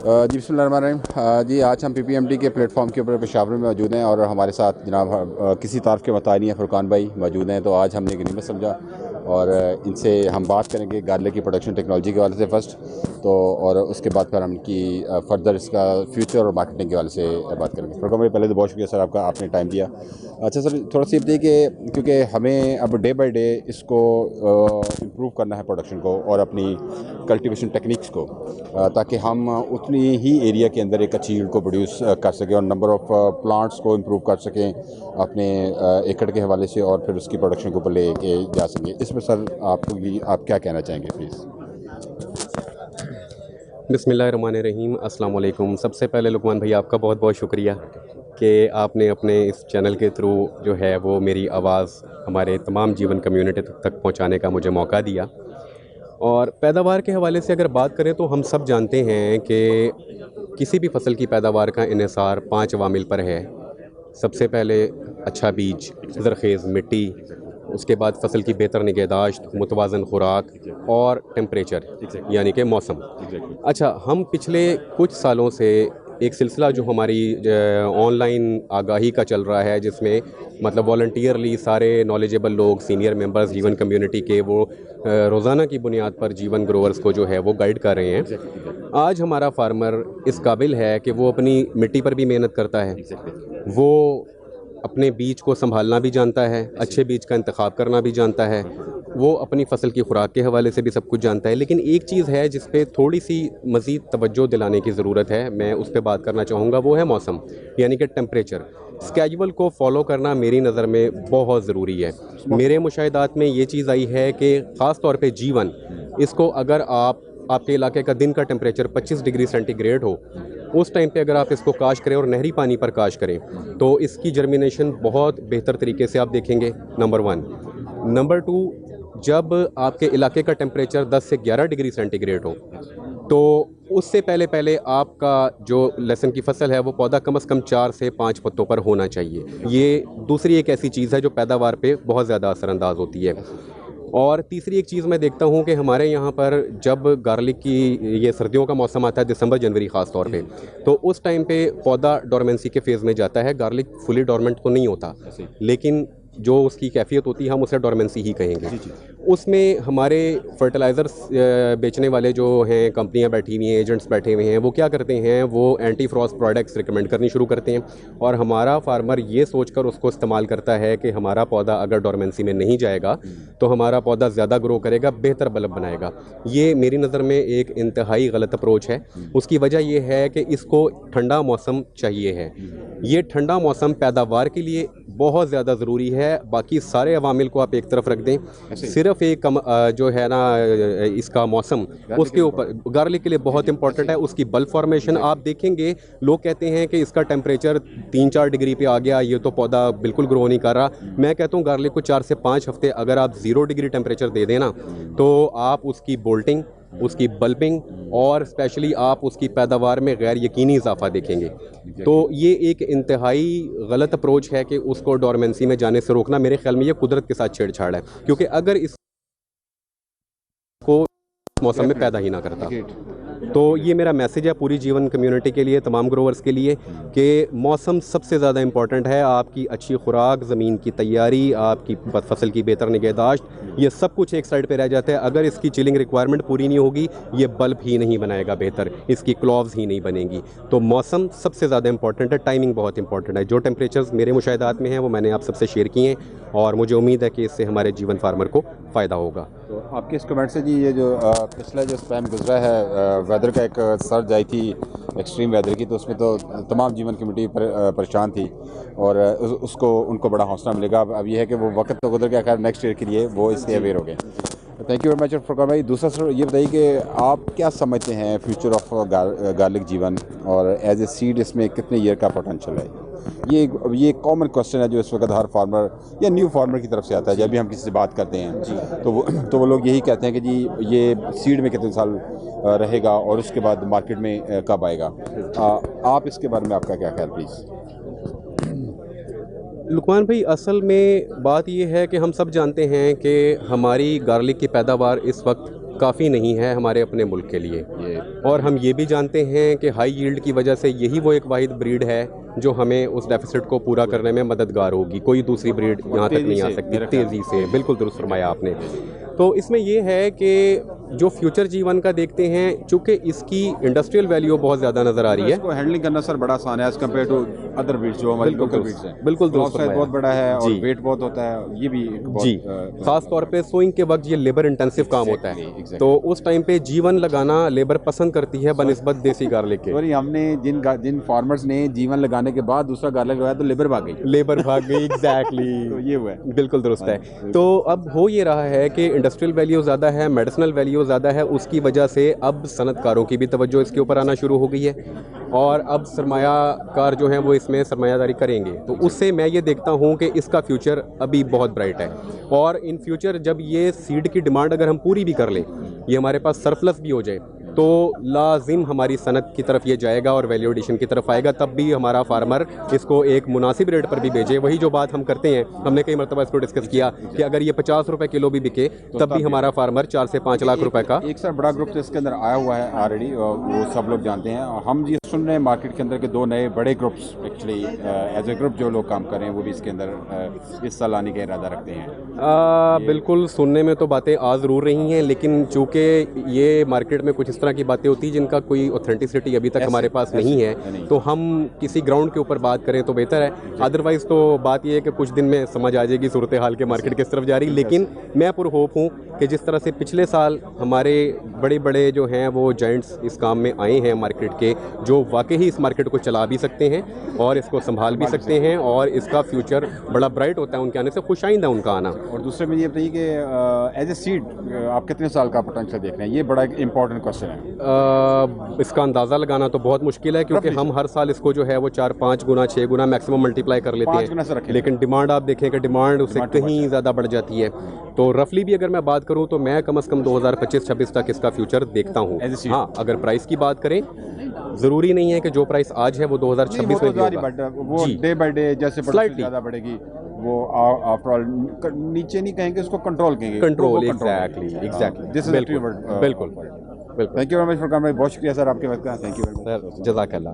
जी बिस्मिल्लाहिर्रहमानिर्रहीम। जी आज हम पीपीएमडी के प्लेटफॉर्म के ऊपर पेशावर में मौजूद हैं और हमारे साथ जनाब किसी तारफ़ के मतानी है फुरकान भाई मौजूद हैं। तो आज हमने गनीमत समझा और इनसे हम बात करेंगे गार्लिक की प्रोडक्शन टेक्नोलॉजी के हवाले से फ़र्स्ट तो, और उसके बाद फिर हम इनकी फर्दर इसका फ्यूचर और मार्केटिंग के हवाले से बात करेंगे। फुरकान भाई पहले तो बहुत शुक्रिया सर आपका, आपने टाइम दिया। अच्छा सर, थोड़ा सा ये बताइए कि क्योंकि हमें अब डे बाई डे इसको इम्प्रूव करना है प्रोडक्शन को और अपनी कल्टीवेशन टेक्निक्स को, ताकि हम उतनी ही एरिया के अंदर एक अच्छी यील्ड को प्रोड्यूस कर सकें और नंबर ऑफ़ प्लांट्स को इम्प्रूव कर सकें अपने एकड़ के हवाले से और फिर उसकी प्रोडक्शन को ऊपर ले जा सकें। इसमें सर आप क्या कहना चाहेंगे प्लीज़? बिस्मिल्लाहिर्रहमानिर्रहीम, अस्सलाम वालेकुम। सबसे पहले लुकमान भाई आपका बहुत बहुत शुक्रिया कि आपने अपने इस चैनल के थ्रू जो है वो मेरी आवाज़ हमारे तमाम जीवन कम्युनिटी तक पहुंचाने का मुझे मौका दिया। और पैदावार के हवाले से अगर बात करें तो हम सब जानते हैं कि किसी भी फसल की पैदावार का इन्हिसार 5 अवामिल पर है। सबसे पहले अच्छा बीज, ज़रख़ेज़ मिट्टी, उसके बाद फसल की बेहतर निगहदाश्त, मुतवाज़न खुराक और टेम्परेचर यानी कि मौसम। अच्छा, हम पिछले कुछ सालों से एक सिलसिला जो हमारी ऑनलाइन आगाही का चल रहा है, जिसमें मतलब वॉलंटियरली सारे नॉलेजेबल लोग, सीनियर मेंबर्स जीवन कम्युनिटी के, वो रोज़ाना की बुनियाद पर जीवन ग्रोवर्स को जो है वो गाइड कर रहे हैं। आज हमारा फार्मर इस काबिल है कि वो अपनी मिट्टी पर भी मेहनत करता है, वो अपने बीज को संभालना भी जानता है, अच्छे बीज का इंतखाब करना भी जानता है, वो अपनी फसल की खुराक के हवाले से भी सब कुछ जानता है। लेकिन एक चीज़ है जिस पे थोड़ी सी मज़ीद तवज्जो दिलाने की ज़रूरत है, मैं उस पर बात करना चाहूँगा, वो है मौसम यानी कि टेम्परेचर। स्केड्यूल को फॉलो करना मेरी नज़र में बहुत ज़रूरी है। मेरे मुशाहिदात में ये चीज़ आई है कि ख़ास तौर पे जीवन, इसको अगर आपके इलाके का दिन का टेम्परेचर 25 डिग्री सेंटीग्रेड हो, उस टाइम पे अगर आप इसको काश करें और नहरी पानी पर काश करें तो इसकी जर्मिनेशन बहुत बेहतर तरीके से आप देखेंगे, नंबर 1। नंबर 2, जब आपके इलाके का टेम्परेचर 10 से 11 डिग्री सेंटीग्रेड हो तो उससे पहले पहले आपका जो लहसुन की फसल है वो पौधा कम से कम 4 से 5 पत्तों पर होना चाहिए। ये दूसरी एक ऐसी चीज़ है जो पैदावार पे बहुत ज़्यादा असरअंदाज होती है। और तीसरी एक चीज़ मैं देखता हूँ कि हमारे यहाँ पर जब गार्लिक की ये सर्दियों का मौसम आता है, दिसंबर जनवरी ख़ास तौर पे, तो उस टाइम पे पौधा डोरमेंसी के फेज़ में जाता है। गार्लिक फुली डोरमेंट तो नहीं होता, लेकिन जो उसकी कैफियत होती है हम उसे डोरमेंसी ही कहेंगे। उसमें हमारे फर्टिलाइज़र्स बेचने वाले जो हैं, कंपनियां बैठी हुई हैं, एजेंट्स बैठे हुए हैं, वो क्या करते हैं, वो एंटी फ्रॉस्ट प्रोडक्ट्स रिकमेंड करनी शुरू करते हैं और हमारा फार्मर ये सोचकर उसको इस्तेमाल करता है कि हमारा पौधा अगर डोरमेंसी में नहीं जाएगा तो हमारा पौधा ज़्यादा ग्रो करेगा, बेहतर बल्ब बनाएगा। ये मेरी नज़र में एक इंतहाई गलत अप्रोच है। उसकी वजह यह है कि इसको ठंडा मौसम चाहिए है। ये ठंडा मौसम पैदावार के लिए बहुत ज़्यादा ज़रूरी है। बाकी सारे अवामिल को आप एक तरफ रख दें, सिर्फ एक जो है ना इसका मौसम, उसके ऊपर गार्लिक के लिए बहुत इंपॉर्टेंट है। उसकी बल्ब फॉर्मेशन आप देखेंगे, लोग कहते हैं कि इसका टेम्परेचर 3-4 डिग्री पे आ गया, ये तो पौधा बिल्कुल ग्रो नहीं कर रहा। मैं कहता हूँ गार्लिक को 4 से 5 हफ्ते अगर आप 0 डिग्री टेम्परेचर दे देना तो आप उसकी बोल्टिंग, उसकी बल्बिंग और स्पेशली आप उसकी पैदावार में गैर यकीनी इजाफा देखेंगे। तो ये एक इंतहाई गलत अप्रोच है कि उसको डोरमेंसी में जाने से रोकना। मेरे ख्याल में ये कुदरत के साथ छेड़छाड़ है, क्योंकि अगर इसको मौसम में पैदा ही ना करता। तो ये मेरा मैसेज है पूरी जीवन कम्युनिटी के लिए, तमाम ग्रोवर्स के लिए, कि मौसम सबसे ज़्यादा इंपॉर्टेंट है। आपकी अच्छी खुराक, ज़मीन की तैयारी, आपकी फसल की बेहतर निगहदाश्त, ये सब कुछ एक साइड पे रह जाता है। अगर इसकी चिलिंग रिक्वायरमेंट पूरी नहीं होगी, ये बल्ब ही नहीं बनाएगा बेहतर, इसकी क्लॉव्स ही नहीं बनेंगी। तो मौसम सबसे ज़्यादा इंपॉर्टेंट है, टाइमिंग बहुत इंपॉर्टेंट है। जो टेम्परेचर्स मेरे मुशाहिदात में हैं वो मैंने आप सबसे शेयर किए हैं और मुझे उम्मीद है कि इससे हमारे जीवन फार्मर को फ़ायदा होगा। तो आपके इस कमेंट से जी, ये जो पिछला जो स्पैम गुजरा है, वेदर का एक सर्ज आई थी, एक्सट्रीम वेदर की, तो उसमें तो तमाम जीवन कम्युनिटी परेशान थी और उसको उनको बड़ा हौसला मिलेगा। अब ये है कि वो वक्त तो गुजर गया, खैर नेक्स्ट ईयर के लिए वो इसके अवेयर हो गए। Thank you very much Furqan भाई। दूसरा सर ये बताइए कि आप क्या समझते हैं फ्यूचर ऑफ गार्लिक जीवन, और एज ए सीड इसमें कितने ईयर का पोटेंशियल है? ये कॉमन क्वेश्चन है जो इस वक्त हर फार्मर या न्यू फार्मर की तरफ से आता है। जब भी हम किसी से बात करते हैं जी, तो वो लोग यही कहते हैं कि जी ये सीड में कितने साल रहेगा और उसके बाद मार्केट में कब आएगा? आप इसके बारे में आपका क्या ख्याल प्लीज़? लुकमान भाई, असल में बात ये है कि हम सब जानते हैं कि हमारी गार्लिक की पैदावार इस वक्त काफ़ी नहीं है हमारे अपने मुल्क के लिए। और हम ये भी जानते हैं कि हाई यील्ड की वजह से यही वो एक वाहिद ब्रीड है जो हमें उस डेफिसिट को पूरा करने में मददगार होगी। कोई दूसरी ब्रीड यहाँ तक नहीं आ सकती तेज़ी से। बिल्कुल दुरुस्त फरमाया आपने। तो इसमें ये है कि जो फ्यूचर जीवन का देखते हैं, चूँकि इसकी इंडस्ट्रियल वैल्यू बहुत ज़्यादा नज़र आ रही है। इसको हैंडलिंग करना सर बड़ा आसान है as compare to other breeds जो हमारी लोकल ब्रीड्स हैं। बिल्कुल दुरुस्त साइज फरमाया। बहुत बड़ा है और जी। वेट बहुत होता है, ये भी एक बहुत जी, ख़ास तौर पे सोइंग के वक्त ये लेबर इंटेंसिव काम होता है। exactly. तो उस टाइम पे जीवन लगाना लेबर पसंद करती है बनिस्बत देसी गार्लिक के। सॉरी, हमने जिन फार्मर्स ने जीवन लगाने के बाद दूसरा गार्लिक लगाया तो लेबर भाग गई। लेबर भाग गई, एग्जैक्टली। तो ये हुआ है। बिल्कुल दुरुस्त है। तो अब हो ये रहा है कि इंडस्ट्रियल वैल्यू ज़्यादा है, मेडिसिनल वैल्यू ज़्यादा है, उसकी वजह से अब सनतकारों की भी तवज्जो इसके ऊपर आना शुरू हो गई है और अब सरमायाकार जो हैं वो इसमें सरमायादारी करेंगे। तो उससे मैं ये देखता हूँ कि इसका फ्यूचर अभी बहुत ब्राइट है और इन फ्यूचर जब ये सीड की डिमांड अगर हम पूरी भी कर लें, ये हमारे पास सरप्लस भी हो जाए, तो लाजिम हमारी सनत की तरफ ये जाएगा और वैल्यू एडिशन की तरफ आएगा। तब भी हमारा फार्मर इसको एक मुनासिब रेट पर भी बेचे। वही जो बात हम करते हैं, हमने कई मरतबा इसको डिस्कस किया कि अगर ये 50 रुपये किलो भी बिके तब भी हमारा फार्मर 4 से 5 लाख रुपए का। एक सर बड़ा ग्रुप तो इसके अंदर आया हुआ है ऑलरेडी, वो सब लोग जानते हैं। हम ये सुन रहे हैं मार्केट के अंदर के 2 नए बड़े groups actually as a group जो लोग काम कर रहे हैं वो भी इसके अंदर इस साल आने का इरादा रखते हैं। बिल्कुल, सुनने में तो बातें आ ज़रूर रही हैं, लेकिन चूँकि ये मार्केट में कुछ इस तरह की बातें होती हैं जिनका कोई ऑथेंटिसिटी अभी तक हमारे पास नहीं है, तो हम किसी ग्राउंड के ऊपर बात करें तो बेहतर है। अदरवाइज़ तो बात ये है कि कुछ दिन में समझ आ जाएगी सूरत हाल के मार्केट किस तरफ जा रही है। लेकिन मैं पुरहोप हूँ कि जिस तरह से पिछले साल हमारे बड़े बड़े जो हैं वो जाइंट्स इस काम में आए हैं मार्केट के, जो वाकई ही इस मार्केट को चला भी सकते हैं और इसको संभाल भी सकते हैं और इसका फ्यूचर बड़ा ब्राइट होता है उनके आने से, खुशाइंदा उनका आना। और दूसरे में ये बताइए कि एज ए सीड आप कितने साल का पोटेंशियल देख रहे हैं? ये बड़ा एक इंपॉर्टेंट क्वेश्चन है। इसका अंदाज़ा लगाना तो बहुत मुश्किल है क्योंकि हम हर साल इसको जो है वो 4-5 गुना 6 गुना मैक्सिमम मल्टीप्लाई कर लेते हैं, लेकिन डिमांड आप देखें कि डिमांड उससे कहीं ज़्यादा बढ़ जाती है। तो रफली भी अगर मैं बात करूं तो मैं कम से कम 2025-26 तक इसका फ्यूचर देखता हूं। हाँ, अगर प्राइस की बात करें, ज़रूरी नहीं है कि जो प्राइस आज है वो 2026 में भी होगा। वो डे बाय डे जैसे ज़्यादा बढ़ेगी वो आफ्टर ऑल नीचे नहीं कहेंगे, उसको कंट्रोल कहेंगे। Control, exactly. दिस इज बिल्कुल। Thank you very much for coming. बहुत शुक्रिया सर आपके वक्त का। Thank you very much sir, जज़ाकल्लाह।